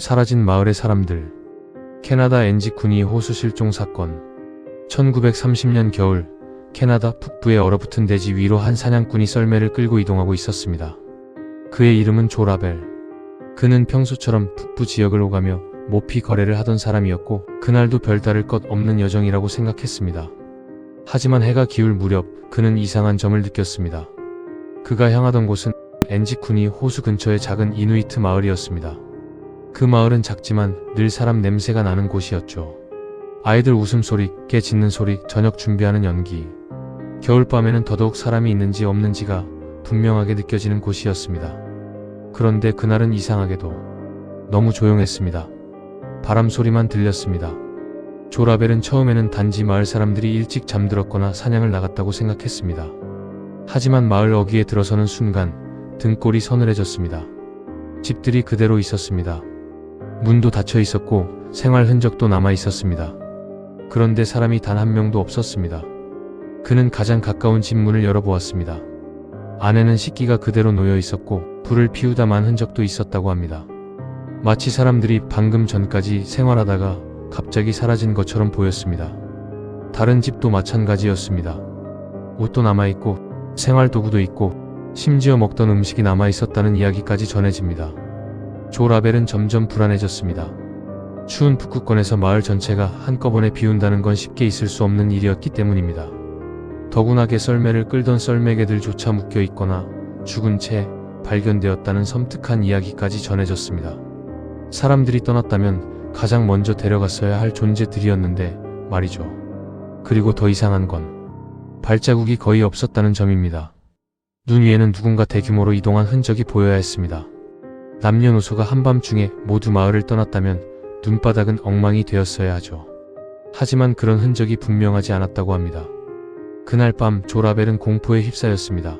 사라진 마을의 사람들. 캐나다 엔지쿠니 호수 실종 사건. 1930년 겨울, 캐나다 북부의 얼어붙은 대지 위로 한 사냥꾼이 썰매를 끌고 이동하고 있었습니다. 그의 이름은 조 라벨. 그는 평소처럼 북부 지역을 오가며 모피 거래를 하던 사람이었고 그날도 별다를 것 없는 여정이라고 생각했습니다. 하지만 해가 기울 무렵 그는 이상한 점을 느꼈습니다. 그가 향하던 곳은 엔지쿠니 호수 근처의 작은 이누이트 마을이었습니다. 그 마을은 작지만 늘 사람 냄새가 나는 곳이었죠. 아이들 웃음소리, 깨 짖는 소리, 저녁 준비하는 연기. 겨울밤에는 더더욱 사람이 있는지 없는지가 분명하게 느껴지는 곳이었습니다. 그런데 그날은 이상하게도 너무 조용했습니다. 바람 소리만 들렸습니다. 조 라벨은 처음에는 단지 마을 사람들이 일찍 잠들었거나 사냥을 나갔다고 생각했습니다. 하지만 마을 어귀에 들어서는 순간 등골이 서늘해졌습니다. 집들이 그대로 있었습니다. 문도 닫혀 있었고 생활 흔적도 남아 있었습니다. 그런데 사람이 단 한 명도 없었습니다. 그는 가장 가까운 집 문을 열어보았습니다. 안에는 식기가 그대로 놓여 있었고 불을 피우다 만 흔적도 있었다고 합니다. 마치 사람들이 방금 전까지 생활하다가 갑자기 사라진 것처럼 보였습니다. 다른 집도 마찬가지였습니다. 옷도 남아있고 생활도구도 있고 심지어 먹던 음식이 남아있었다는 이야기까지 전해집니다. 조 라벨은 점점 불안해졌습니다. 추운 북극권에서 마을 전체가 한꺼번에 비운다는 건 쉽게 있을 수 없는 일이었기 때문입니다. 더군하게 썰매를 끌던 썰매개들조차 묶여있거나 죽은 채 발견되었다는 섬뜩한 이야기까지 전해졌습니다. 사람들이 떠났다면 가장 먼저 데려갔어야 할 존재들이었는데 말이죠. 그리고 더 이상한 건 발자국이 거의 없었다는 점입니다. 눈 위에는 누군가 대규모로 이동한 흔적이 보여야 했습니다. 남녀노소가 한밤중에 모두 마을을 떠났다면 눈바닥은 엉망이 되었어야 하죠. 하지만 그런 흔적이 분명하지 않았다고 합니다. 그날 밤 조 라벨은 공포에 휩싸였습니다.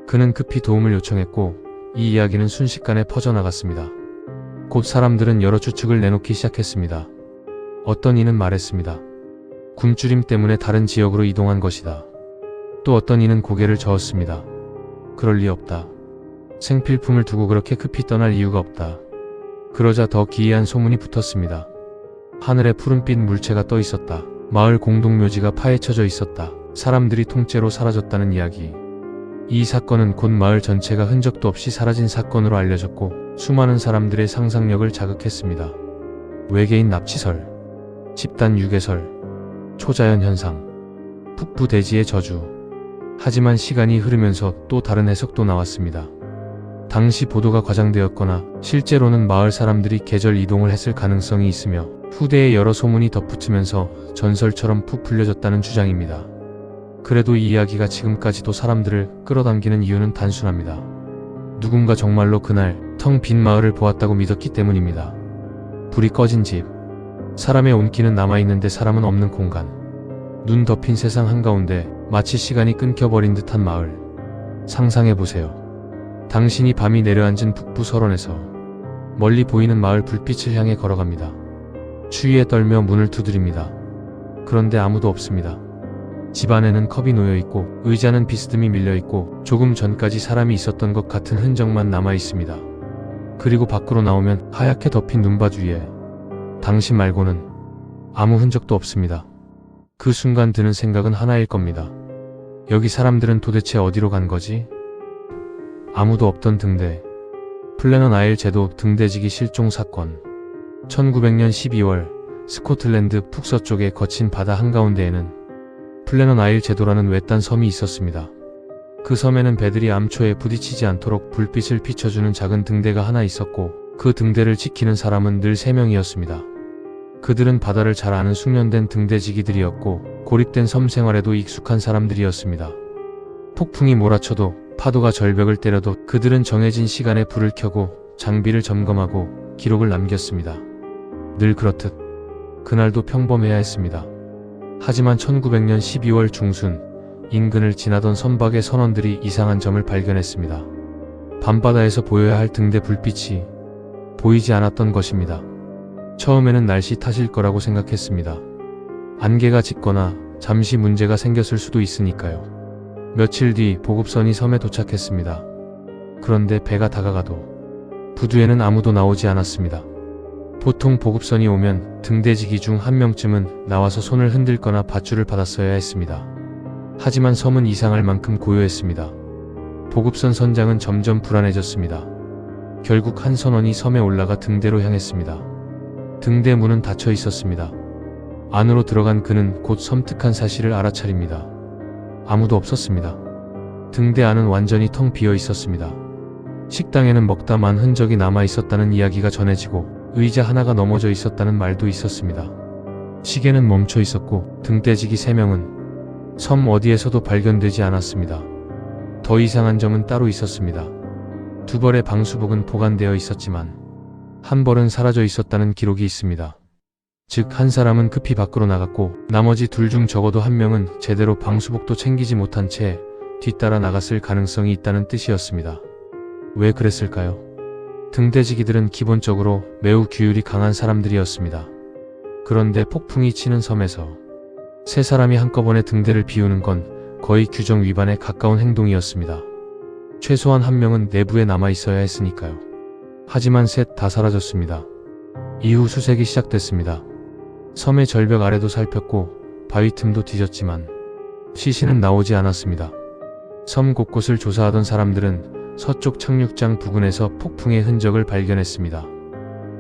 그는 급히 도움을 요청했고 이 이야기는 순식간에 퍼져나갔습니다. 곧 사람들은 여러 추측을 내놓기 시작했습니다. 어떤 이는 말했습니다. 굶주림 때문에 다른 지역으로 이동한 것이다. 또 어떤 이는 고개를 저었습니다. 그럴 리 없다. 생필품을 두고 그렇게 급히 떠날 이유가 없다. 그러자 더 기이한 소문이 붙었습니다. 하늘에 푸른빛 물체가 떠 있었다. 마을 공동묘지가 파헤쳐져 있었다. 사람들이 통째로 사라졌다는 이야기. 이 사건은 곧 마을 전체가 흔적도 없이 사라진 사건으로 알려졌고 수많은 사람들의 상상력을 자극했습니다. 외계인 납치설, 집단 유괴설, 초자연 현상, 북부 대지의 저주. 하지만 시간이 흐르면서 또 다른 해석도 나왔습니다. 당시 보도가 과장되었거나 실제로는 마을 사람들이 계절 이동을 했을 가능성이 있으며 후대에 여러 소문이 덧붙으면서 전설처럼 푹 풀려졌다는 주장입니다. 그래도 이 이야기가 지금까지도 사람들을 끌어당기는 이유는 단순합니다. 누군가 정말로 그날 텅 빈 마을을 보았다고 믿었기 때문입니다. 불이 꺼진 집, 사람의 온기는 남아있는데 사람은 없는 공간, 눈 덮인 세상 한가운데 마치 시간이 끊겨버린 듯한 마을. 상상해보세요. 당신이 밤이 내려앉은 북부 설원에서 멀리 보이는 마을 불빛을 향해 걸어갑니다. 추위에 떨며 문을 두드립니다. 그런데 아무도 없습니다. 집 안에는 컵이 놓여있고 의자는 비스듬히 밀려있고 조금 전까지 사람이 있었던 것 같은 흔적만 남아있습니다. 그리고 밖으로 나오면 하얗게 덮인 눈밭 위에 당신 말고는 아무 흔적도 없습니다. 그 순간 드는 생각은 하나일 겁니다. 여기 사람들은 도대체 어디로 간 거지? 아무도 없던 등대. 플래넌 아일 제도 등대지기 실종 사건. 1900년 12월 스코틀랜드 북서쪽의 거친 바다 한가운데에는 플래넌 아일 제도라는 외딴 섬이 있었습니다. 그 섬에는 배들이 암초에 부딪히지 않도록 불빛을 비춰주는 작은 등대가 하나 있었고 그 등대를 지키는 사람은 늘 3명이었습니다. 그들은 바다를 잘 아는 숙련된 등대지기들이었고 고립된 섬 생활에도 익숙한 사람들이었습니다. 폭풍이 몰아쳐도 파도가 절벽을 때려도 그들은 정해진 시간에 불을 켜고 장비를 점검하고 기록을 남겼습니다. 늘 그렇듯 그날도 평범해야 했습니다. 하지만 1900년 12월 중순 인근을 지나던 선박의 선원들이 이상한 점을 발견했습니다. 밤바다에서 보여야 할 등대 불빛이 보이지 않았던 것입니다. 처음에는 날씨 탓일 거라고 생각했습니다. 안개가 짙거나 잠시 문제가 생겼을 수도 있으니까요. 며칠 뒤 보급선이 섬에 도착했습니다. 그런데 배가 다가가도 부두에는 아무도 나오지 않았습니다. 보통 보급선이 오면 등대지기 중 한 명쯤은 나와서 손을 흔들거나 밧줄을 받았어야 했습니다. 하지만 섬은 이상할 만큼 고요했습니다. 보급선 선장은 점점 불안해졌습니다. 결국 한 선원이 섬에 올라가 등대로 향했습니다. 등대 문은 닫혀 있었습니다. 안으로 들어간 그는 곧 섬뜩한 사실을 알아차립니다. 아무도 없었습니다. 등대 안은 완전히 텅 비어 있었습니다. 식당에는 먹다 만 흔적이 남아 있었다는 이야기가 전해지고 의자 하나가 넘어져 있었다는 말도 있었습니다. 시계는 멈춰 있었고 등대지기 3명은 섬 어디에서도 발견되지 않았습니다. 더 이상한 점은 따로 있었습니다. 2벌의 방수복은 보관되어 있었지만 한 벌은 사라져 있었다는 기록이 있습니다. 즉 한 사람은 급히 밖으로 나갔고 나머지 2 중 적어도 1명은 제대로 방수복도 챙기지 못한 채 뒤따라 나갔을 가능성이 있다는 뜻이었습니다. 왜 그랬을까요? 등대지기들은 기본적으로 매우 규율이 강한 사람들이었습니다. 그런데 폭풍이 치는 섬에서 3사람이 한꺼번에 등대를 비우는 건 거의 규정 위반에 가까운 행동이었습니다. 최소한 1명은 내부에 남아 있어야 했으니까요. 하지만 셋 다 사라졌습니다. 이후 수색이 시작됐습니다. 섬의 절벽 아래도 살폈고 바위 틈도 뒤졌지만 시신은 나오지 않았습니다. 섬 곳곳을 조사하던 사람들은 서쪽 착륙장 부근에서 폭풍의 흔적을 발견했습니다.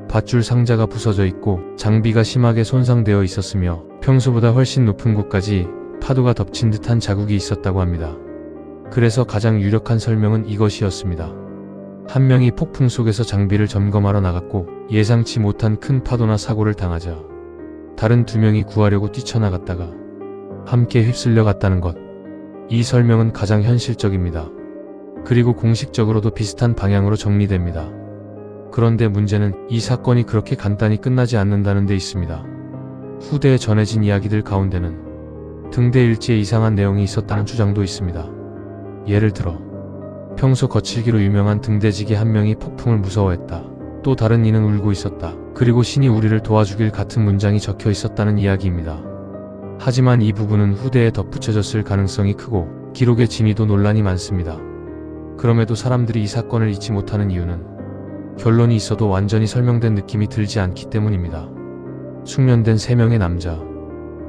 밧줄 상자가 부서져 있고 장비가 심하게 손상되어 있었으며 평소보다 훨씬 높은 곳까지 파도가 덮친 듯한 자국이 있었다고 합니다. 그래서 가장 유력한 설명은 이것이었습니다. 1명이 폭풍 속에서 장비를 점검하러 나갔고 예상치 못한 큰 파도나 사고를 당하자 다른 2명이 구하려고 뛰쳐나갔다가 함께 휩쓸려 갔다는 것. 이 설명은 가장 현실적입니다. 그리고 공식적으로도 비슷한 방향으로 정리됩니다. 그런데 문제는 이 사건이 그렇게 간단히 끝나지 않는다는 데 있습니다. 후대에 전해진 이야기들 가운데는 등대 일지에 이상한 내용이 있었다는 주장도 있습니다. 예를 들어 평소 거칠기로 유명한 등대지기 1명이 폭풍을 무서워했다. 또 다른 이는 울고 있었다. 그리고 신이 우리를 도와주길 같은 문장이 적혀 있었다는 이야기입니다. 하지만 이 부분은 후대에 덧붙여졌을 가능성이 크고 기록의 진위도 논란이 많습니다. 그럼에도 사람들이 이 사건을 잊지 못하는 이유는 결론이 있어도 완전히 설명된 느낌이 들지 않기 때문입니다. 숙련된 3명의 남자,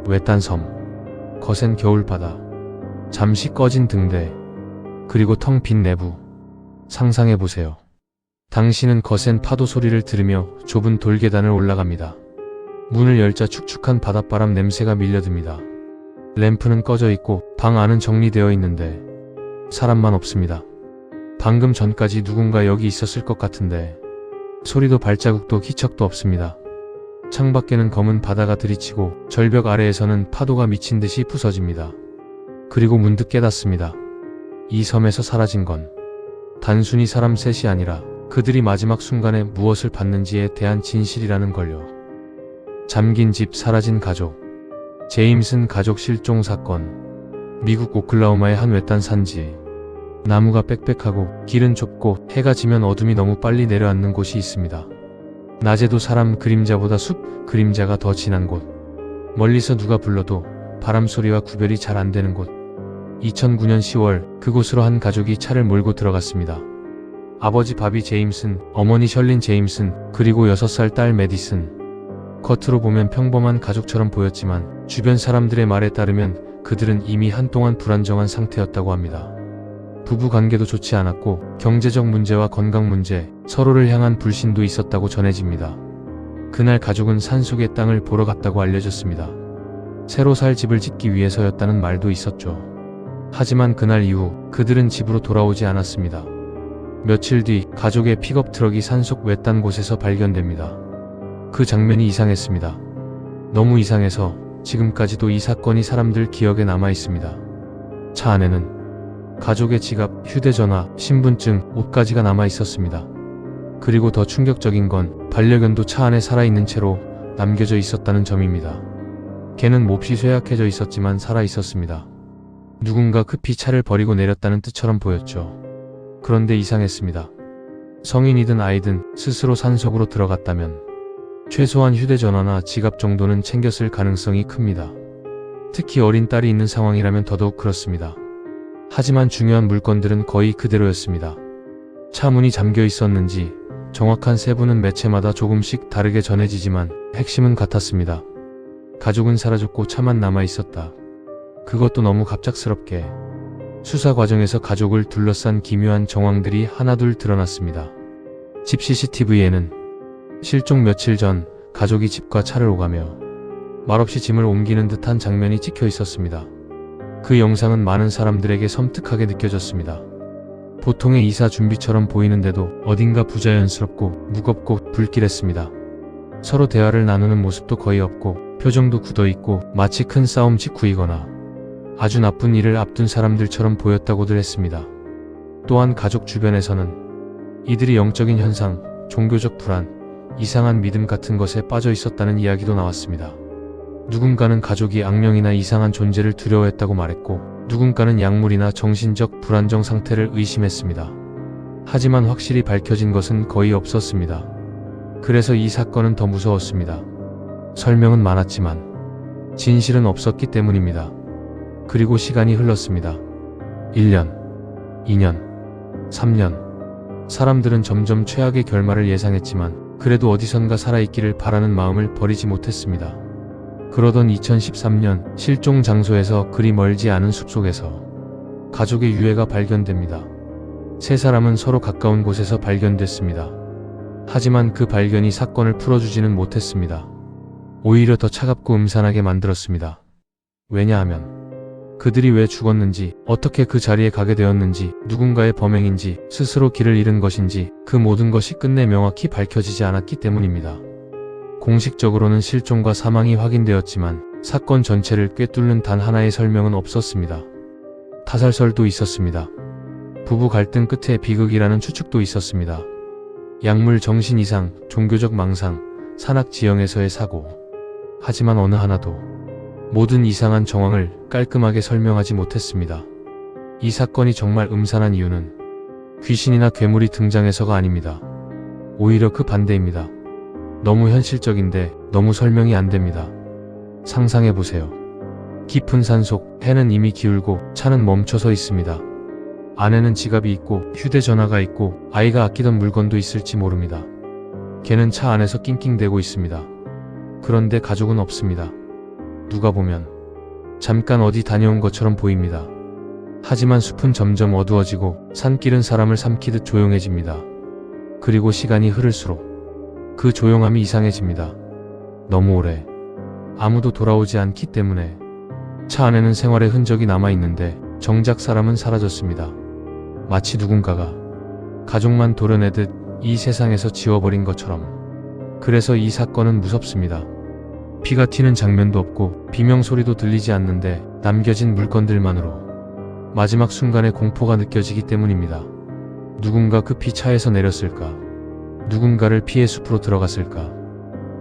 외딴 섬, 거센 겨울바다, 잠시 꺼진 등대, 그리고 텅 빈 내부. 상상해보세요. 당신은 거센 파도 소리를 들으며 좁은 돌계단을 올라갑니다. 문을 열자 축축한 바닷바람 냄새가 밀려듭니다. 램프는 꺼져 있고 방 안은 정리되어 있는데 사람만 없습니다. 방금 전까지 누군가 여기 있었을 것 같은데 소리도 발자국도 기척도 없습니다. 창밖에는 검은 바다가 들이치고 절벽 아래에서는 파도가 미친 듯이 부서집니다. 그리고 문득 깨닫습니다. 이 섬에서 사라진 건 단순히 사람 셋이 아니라 그들이 마지막 순간에 무엇을 받는지에 대한 진실이라는 걸요. 잠긴 집, 사라진 가족, 제임슨 가족 실종 사건. 미국 오클라호마의 한 외딴 산지. 나무가 빽빽하고 길은 좁고 해가 지면 어둠이 너무 빨리 내려앉는 곳이 있습니다. 낮에도 사람 그림자보다 숲 그림자가 더 진한 곳. 멀리서 누가 불러도 바람 소리와 구별이 잘 안 되는 곳. 2009년 10월 그곳으로 한 가족이 차를 몰고 들어갔습니다. 아버지 바비 제임슨, 어머니 셜린 제임슨, 그리고 6살 딸 메디슨. 겉으로 보면 평범한 가족처럼 보였지만 주변 사람들의 말에 따르면 그들은 이미 한동안 불안정한 상태였다고 합니다. 부부 관계도 좋지 않았고 경제적 문제와 건강 문제, 서로를 향한 불신도 있었다고 전해집니다. 그날 가족은 산속의 땅을 보러 갔다고 알려졌습니다. 새로 살 집을 짓기 위해서였다는 말도 있었죠. 하지만 그날 이후 그들은 집으로 돌아오지 않았습니다. 며칠 뒤 가족의 픽업 트럭이 산속 외딴 곳에서 발견됩니다. 그 장면이 이상했습니다. 너무 이상해서 지금까지도 이 사건이 사람들 기억에 남아 있습니다. 차 안에는 가족의 지갑, 휴대전화, 신분증, 옷까지가 남아 있었습니다. 그리고 더 충격적인 건 반려견도 차 안에 살아있는 채로 남겨져 있었다는 점입니다. 개는 몹시 쇠약해져 있었지만 살아 있었습니다. 누군가 급히 차를 버리고 내렸다는 뜻처럼 보였죠. 그런데 이상했습니다. 성인이든 아이든 스스로 산속으로 들어갔다면 최소한 휴대전화나 지갑 정도는 챙겼을 가능성이 큽니다. 특히 어린 딸이 있는 상황이라면 더더욱 그렇습니다. 하지만 중요한 물건들은 거의 그대로였습니다. 차 문이 잠겨 있었는지 정확한 세부는 매체마다 조금씩 다르게 전해지지만 핵심은 같았습니다. 가족은 사라졌고 차만 남아 있었다. 그것도 너무 갑작스럽게. 수사 과정에서 가족을 둘러싼 기묘한 정황들이 하나둘 드러났습니다. 집 CCTV에는 실종 며칠 전 가족이 집과 차를 오가며 말없이 짐을 옮기는 듯한 장면이 찍혀 있었습니다. 그 영상은 많은 사람들에게 섬뜩하게 느껴졌습니다. 보통의 이사 준비처럼 보이는데도 어딘가 부자연스럽고 무겁고 불길했습니다. 서로 대화를 나누는 모습도 거의 없고 표정도 굳어있고 마치 큰 싸움 직후이거나 아주 나쁜 일을 앞둔 사람들처럼 보였다고들 했습니다. 또한 가족 주변에서는 이들이 영적인 현상, 종교적 불안, 이상한 믿음 같은 것에 빠져 있었다는 이야기도 나왔습니다. 누군가는 가족이 악령이나 이상한 존재를 두려워했다고 말했고, 누군가는 약물이나 정신적 불안정 상태를 의심했습니다. 하지만 확실히 밝혀진 것은 거의 없었습니다. 그래서 이 사건은 더 무서웠습니다. 설명은 많았지만 진실은 없었기 때문입니다. 그리고 시간이 흘렀습니다. 1년, 2년, 3년. 사람들은 점점 최악의 결말을 예상했지만 그래도 어디선가 살아있기를 바라는 마음을 버리지 못했습니다. 그러던 2013년 실종 장소에서 그리 멀지 않은 숲속에서 가족의 유해가 발견됩니다. 세 사람은 서로 가까운 곳에서 발견됐습니다. 하지만 그 발견이 사건을 풀어주지는 못했습니다. 오히려 더 차갑고 음산하게 만들었습니다. 왜냐하면 그들이 왜 죽었는지, 어떻게 그 자리에 가게 되었는지, 누군가의 범행인지, 스스로 길을 잃은 것인지 그 모든 것이 끝내 명확히 밝혀지지 않았기 때문입니다. 공식적으로는 실종과 사망이 확인되었지만 사건 전체를 꿰뚫는 단 하나의 설명은 없었습니다. 타살설도 있었습니다. 부부 갈등 끝에 비극이라는 추측도 있었습니다. 약물 정신 이상, 종교적 망상, 산악 지형에서의 사고. 하지만 어느 하나도 모든 이상한 정황을 깔끔하게 설명하지 못했습니다. 이 사건이 정말 음산한 이유는 귀신이나 괴물이 등장해서가 아닙니다. 오히려 그 반대입니다. 너무 현실적인데 너무 설명이 안 됩니다. 상상해보세요. 깊은 산속, 해는 이미 기울고 차는 멈춰 서 있습니다. 안에는 지갑이 있고 휴대전화가 있고 아이가 아끼던 물건도 있을지 모릅니다. 걔는 차 안에서 낑낑대고 있습니다. 그런데 가족은 없습니다. 누가 보면 잠깐 어디 다녀온 것처럼 보입니다. 하지만 숲은 점점 어두워지고 산길은 사람을 삼키듯 조용해집니다. 그리고 시간이 흐를수록 그 조용함이 이상해집니다. 너무 오래 아무도 돌아오지 않기 때문에. 차 안에는 생활의 흔적이 남아있는데 정작 사람은 사라졌습니다. 마치 누군가가 가족만 도려내듯 이 세상에서 지워버린 것처럼. 그래서 이 사건은 무섭습니다. 피가 튀는 장면도 없고 비명소리도 들리지 않는데 남겨진 물건들만으로 마지막 순간의 공포가 느껴지기 때문입니다. 누군가 급히 차에서 내렸을까? 누군가를 피해 숲으로 들어갔을까?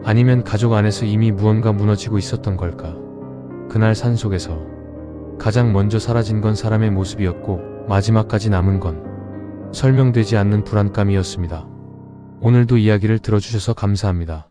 아니면 가족 안에서 이미 무언가 무너지고 있었던 걸까? 그날 산속에서 가장 먼저 사라진 건 사람의 모습이었고 마지막까지 남은 건 설명되지 않는 불안감이었습니다. 오늘도 이야기를 들어주셔서 감사합니다.